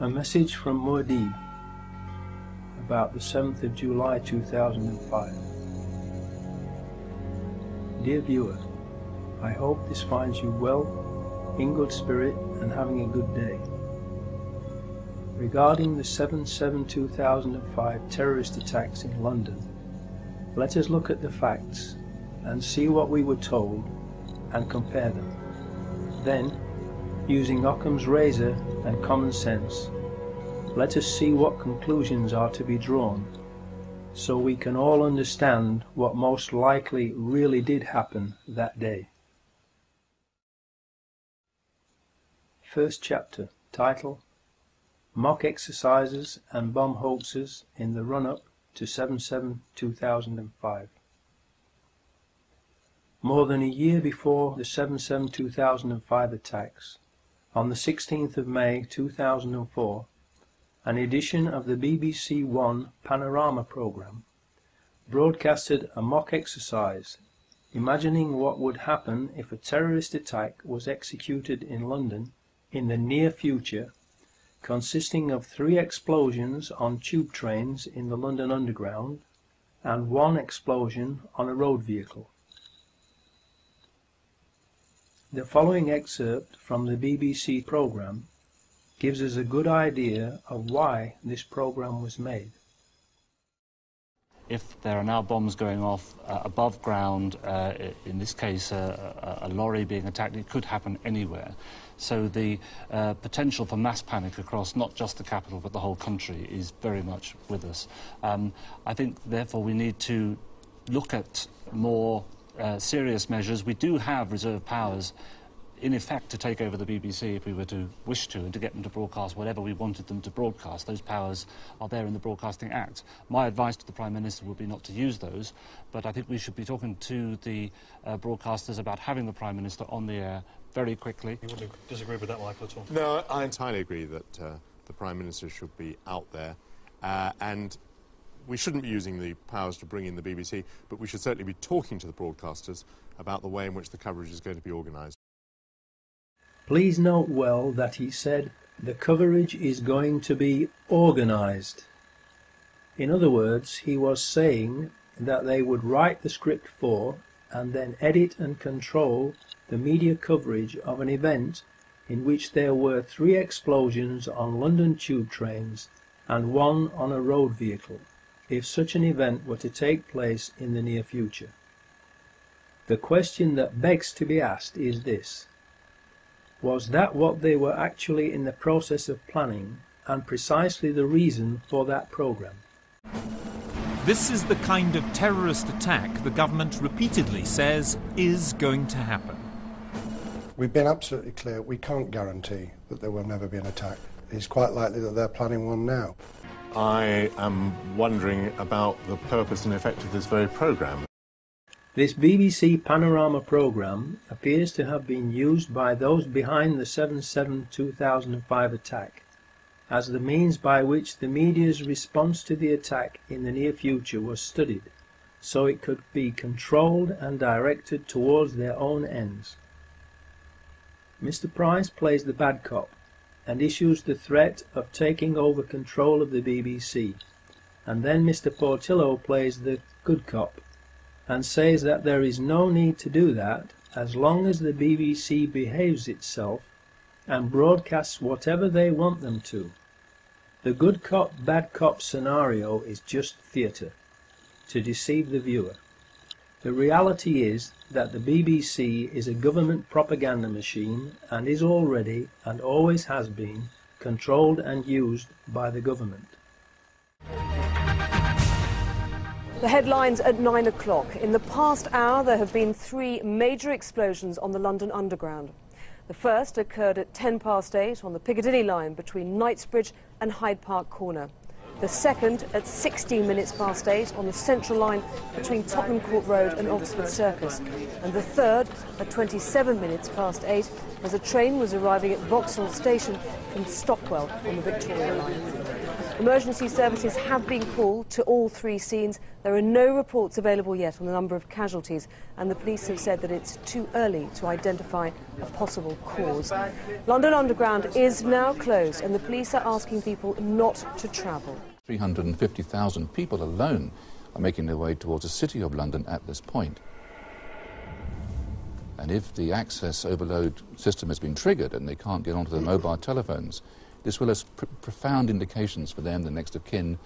A message from Muad'Dib about the 7th of July 2005. Dear viewer, I hope this finds you well, in good spirit and having a good day. Regarding the 7/7/2005 terrorist attacks in London, let us look at the facts and see what we were told and compare them. Then, using Occam's razor and common sense, let us see what conclusions are to be drawn, so we can all understand what most likely really did happen that day. First chapter, title, Mock Exercises and Bomb Hoaxes in the Run-Up to 7/7/2005. More than a year before the 7/7/2005 attacks, on the 16th of May 2004, an edition of the BBC One Panorama programme broadcasted a mock exercise imagining what would happen if a terrorist attack was executed in London in the near future, consisting of 3 explosions on tube trains in the London Underground and 1 explosion on a road vehicle. The following excerpt from the BBC programme gives us a good idea of why this programme was made. If there are now bombs going off above ground, in this case a lorry being attacked, it could happen anywhere. So the potential for mass panic across not just the capital but the whole country is very much with us. I think therefore we need to look at more serious measures. We do have reserve powers in effect to take over the BBC if we were to wish to, and to get them to broadcast whatever we wanted them to broadcast. Those powers are there in the Broadcasting Act. My advice to the Prime Minister would be not to use those, but I think we should be talking to the broadcasters about having the Prime Minister on the air very quickly. You wouldn't disagree with that, Michael, at all? No, I entirely agree that the Prime Minister should be out there, and we shouldn't be using the powers to bring in the BBC, but we should certainly be talking to the broadcasters about the way in which the coverage is going to be organised. Please note well that he said the coverage is going to be organised. In other words, he was saying that they would write the script for and then edit and control the media coverage of an event in which there were 3 explosions on London tube trains and 1 on a road vehicle, if such an event were to take place in the near future. The question that begs to be asked is this: was that what they were actually in the process of planning, and precisely the reason for that programme? This is the kind of terrorist attack the government repeatedly says is going to happen. We've been absolutely clear, we can't guarantee that there will never be an attack. It's quite likely that they're planning one now. I am wondering about the purpose and effect of this very programme. This BBC Panorama programme appears to have been used by those behind the 7/7/2005 attack as the means by which the media's response to the attack in the near future was studied, so it could be controlled and directed towards their own ends. Mr. Price plays the bad cop and issues the threat of taking over control of the BBC, and then Mr. Portillo plays the good cop and says that there is no need to do that as long as the BBC behaves itself and broadcasts whatever they want them to. The good cop, bad cop scenario is just theatre, to deceive the viewer. The reality is that the BBC is a government propaganda machine and is already, and always has been, controlled and used by the government. The headlines at 9 o'clock. In the past hour, there have been 3 major explosions on the London Underground. The first occurred at 8:10 on the Piccadilly line between Knightsbridge and Hyde Park Corner. The second at 8:16 on the Central line between Tottenham Court Road and Oxford Circus. And the third at 8:27 as a train was arriving at Vauxhall Station from Stockwell on the Victoria line. Emergency services have been called to all three scenes. There are no reports available yet on the number of casualties, and the police have said that it's too early to identify a possible cause. London Underground is now closed, and the police are asking people not to travel. 350,000 people alone are making their way towards the City of London at this point. And if the access overload system has been triggered and they can't get onto their mobile telephones, this will have profound implications for them, the next of kin.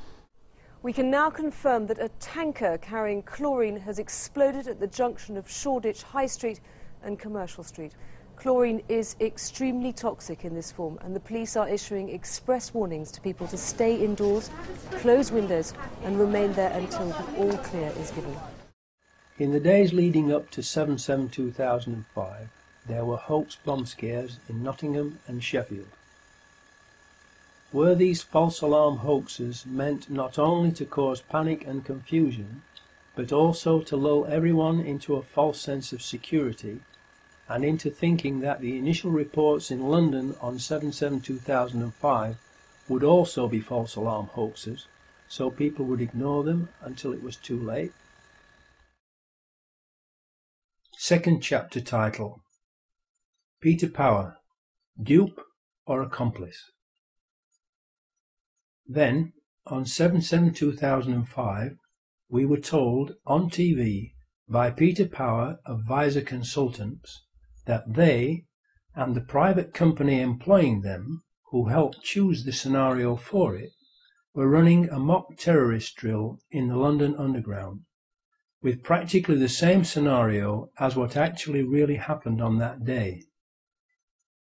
We can now confirm that a tanker carrying chlorine has exploded at the junction of Shoreditch High Street and Commercial Street. Chlorine is extremely toxic in this form, and the police are issuing express warnings to people to stay indoors, close windows and remain there until the all clear is given. In the days leading up to 7/7/2005, there were hoax bomb scares in Nottingham and Sheffield. Were these false alarm hoaxes meant not only to cause panic and confusion, but also to lull everyone into a false sense of security and into thinking that the initial reports in London on 7/7/2005 would also be false alarm hoaxes, so people would ignore them until it was too late? Second chapter title: Peter Power, Dupe or Accomplice? Then, on 7/7/2005, we were told on TV by Peter Power of Visor Consultants that they, and the private company employing them, who helped choose the scenario for it, were running a mock terrorist drill in the London Underground, with practically the same scenario as what actually really happened on that day.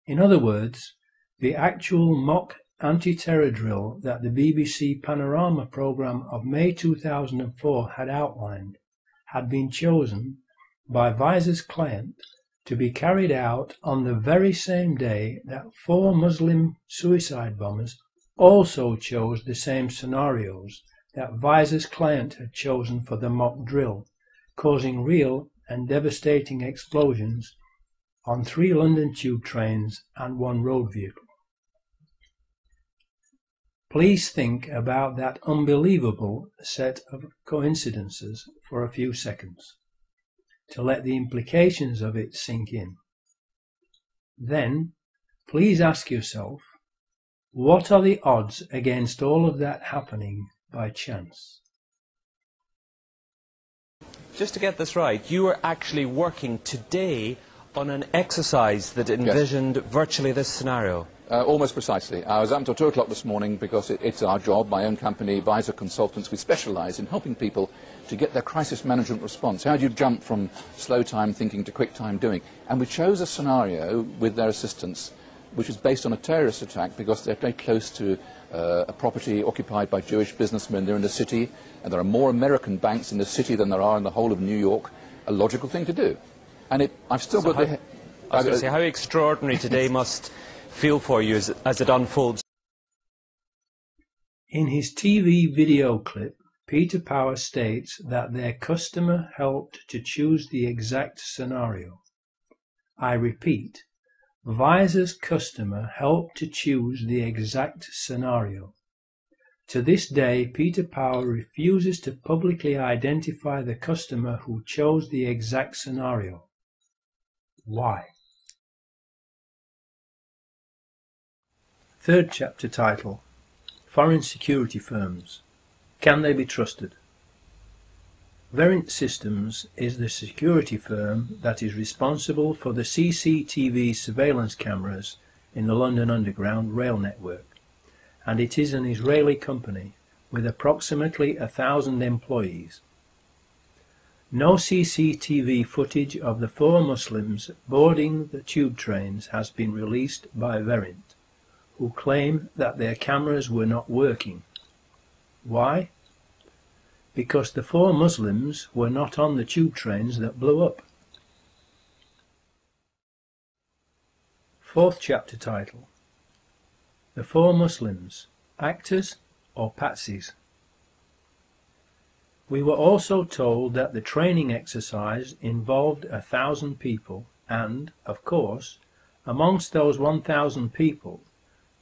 In other words, the actual mock anti-terror drill that the BBC Panorama programme of May 2004 had outlined had been chosen by Visor's client to be carried out on the very same day that 4 Muslim suicide bombers also chose the same scenarios that Visor's client had chosen for the mock drill, causing real and devastating explosions on 3 London tube trains and 1 road vehicle. Please think about that unbelievable set of coincidences for a few seconds, to let the implications of it sink in. Then, please ask yourself, what are the odds against all of that happening by chance? Just to get this right, you were actually working today on an exercise that envisioned virtually this scenario. Almost precisely. I was up until 2 o'clock this morning because it's our job, my own company, Visor Consultants. We specialise in helping people to get their crisis management response. How do you jump from slow time thinking to quick time doing? And we chose a scenario with their assistance which is based on a terrorist attack because they're very close to a property occupied by Jewish businessmen. They're in the city, and there are more American banks in the city than there are in the whole of New York. A logical thing to do. And I've still got the... I was going to say, how extraordinary today must feel for you as it unfolds. In his TV video clip, Peter Power states that their customer helped to choose the exact scenario. I repeat, Visor's customer helped to choose the exact scenario. To this day, Peter Power refuses to publicly identify the customer who chose the exact scenario. Why? Third chapter title: Foreign Security Firms. Can they be trusted? Verint Systems is the security firm that is responsible for the CCTV surveillance cameras in the London Underground rail network, and it is an Israeli company with approximately 1,000 employees. No CCTV footage of the 4 Muslims boarding the tube trains has been released by Verint, who claim that their cameras were not working. Why? Because the 4 Muslims were not on the tube trains that blew up. Fourth chapter title: The 4 Muslims, Actors or Patsies? We were also told that the training exercise involved 1,000 people and, of course, amongst those 1,000 people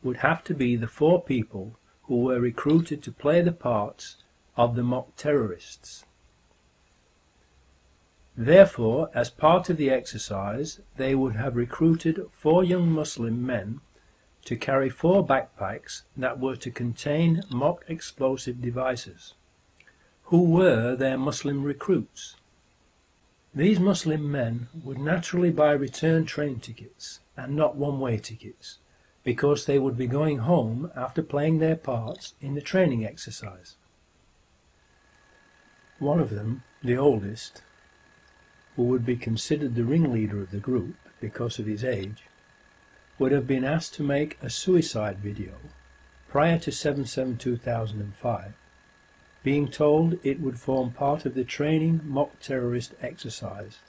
would have to be the 4 people who were recruited to play the parts of the mock terrorists. Therefore, as part of the exercise, they would have recruited 4 young Muslim men to carry 4 backpacks that were to contain mock explosive devices. Who were their Muslim recruits? These Muslim men would naturally buy return train tickets and not one-way tickets, because they would be going home after playing their parts in the training exercise. One of them, the oldest, who would be considered the ringleader of the group because of his age, would have been asked to make a suicide video prior to 7/7/2005, being told it would form part of the training mock terrorist exercise,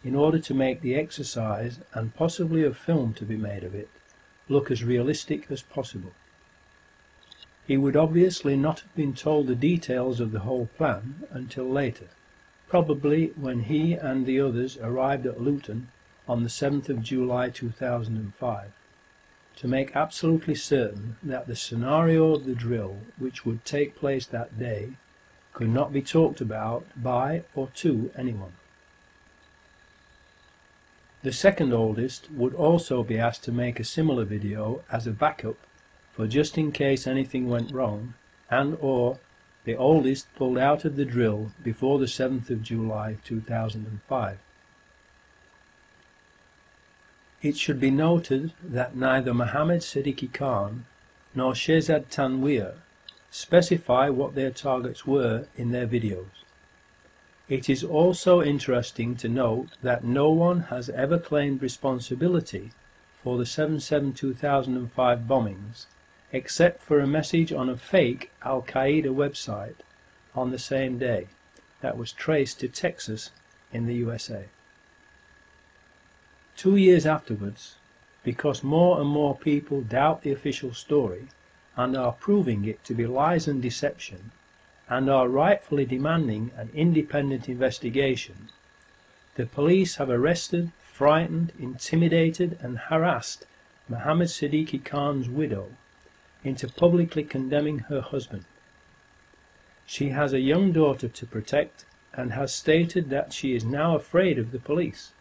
in order to make the exercise, and possibly a film to be made of it, look as realistic as possible. He would obviously not have been told the details of the whole plan until later, probably when he and the others arrived at Luton on the 7th of July 2005, to make absolutely certain that the scenario of the drill which would take place that day could not be talked about by or to anyone. The second oldest would also be asked to make a similar video as a backup for just in case anything went wrong, and or the oldest pulled out of the drill before the 7th of July 2005. It should be noted that neither Mohammed Siddiqui Khan nor Shehzad Tanweer specify what their targets were in their videos. It is also interesting to note that no one has ever claimed responsibility for the 7/7/2005 bombings, except for a message on a fake Al-Qaeda website on the same day that was traced to Texas in the USA. 2 years afterwards, because more and more people doubt the official story and are proving it to be lies and deception, and are rightfully demanding an independent investigation, the police have arrested, frightened, intimidated and harassed Mohammed Siddiqui Khan's widow into publicly condemning her husband. She has a young daughter to protect and has stated that she is now afraid of the police.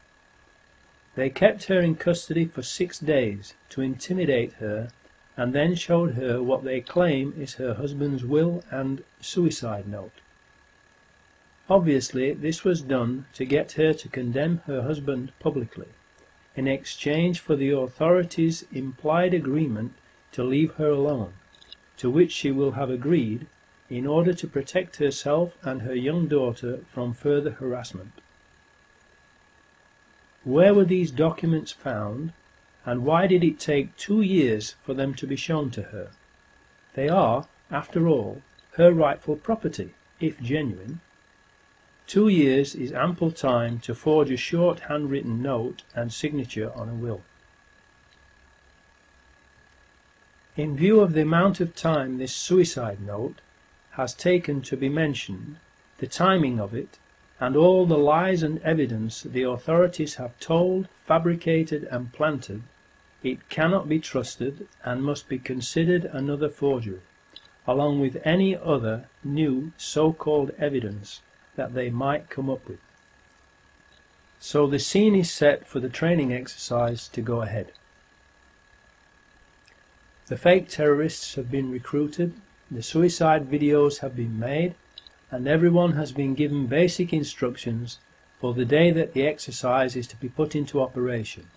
They kept her in custody for 6 days to intimidate her, and then showed her what they claim is her husband's will and suicide note. Obviously, this was done to get her to condemn her husband publicly, in exchange for the authorities' implied agreement to leave her alone, to which she will have agreed in order to protect herself and her young daughter from further harassment. Where were these documents found, and why did it take 2 years for them to be shown to her? They are, after all, her rightful property, if genuine. 2 years is ample time to forge a short handwritten note and signature on a will. In view of the amount of time this suicide note has taken to be mentioned, the timing of it, and all the lies and evidence the authorities have told, fabricated and planted, it cannot be trusted and must be considered another forgery, along with any other new so-called evidence that they might come up with. So the scene is set for the training exercise to go ahead. The fake terrorists have been recruited, the suicide videos have been made, and everyone has been given basic instructions for the day that the exercise is to be put into operation,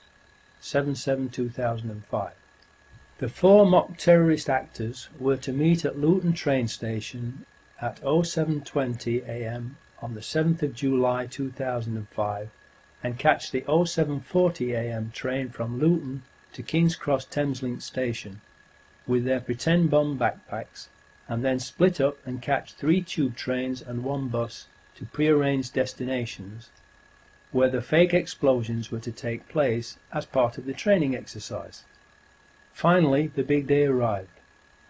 7/7/2005. The 4 mock terrorist actors were to meet at Luton train station at 07:20 AM on the 7th of July 2005 and catch the 07:40 AM train from Luton to King's Cross Thameslink station with their pretend bomb backpacks, and then split up and catch 3 tube trains and 1 bus to prearranged destinations, where the fake explosions were to take place as part of the training exercise. Finally, the big day arrived.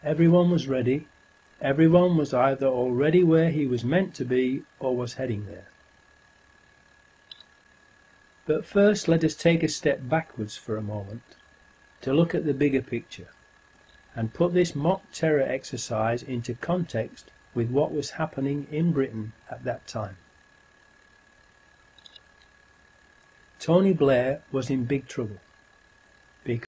Everyone was ready. Everyone was either already where he was meant to be or was heading there. But first let us take a step backwards for a moment to look at the bigger picture, and put this mock terror exercise into context with what was happening in Britain at that time. Tony Blair was in big trouble.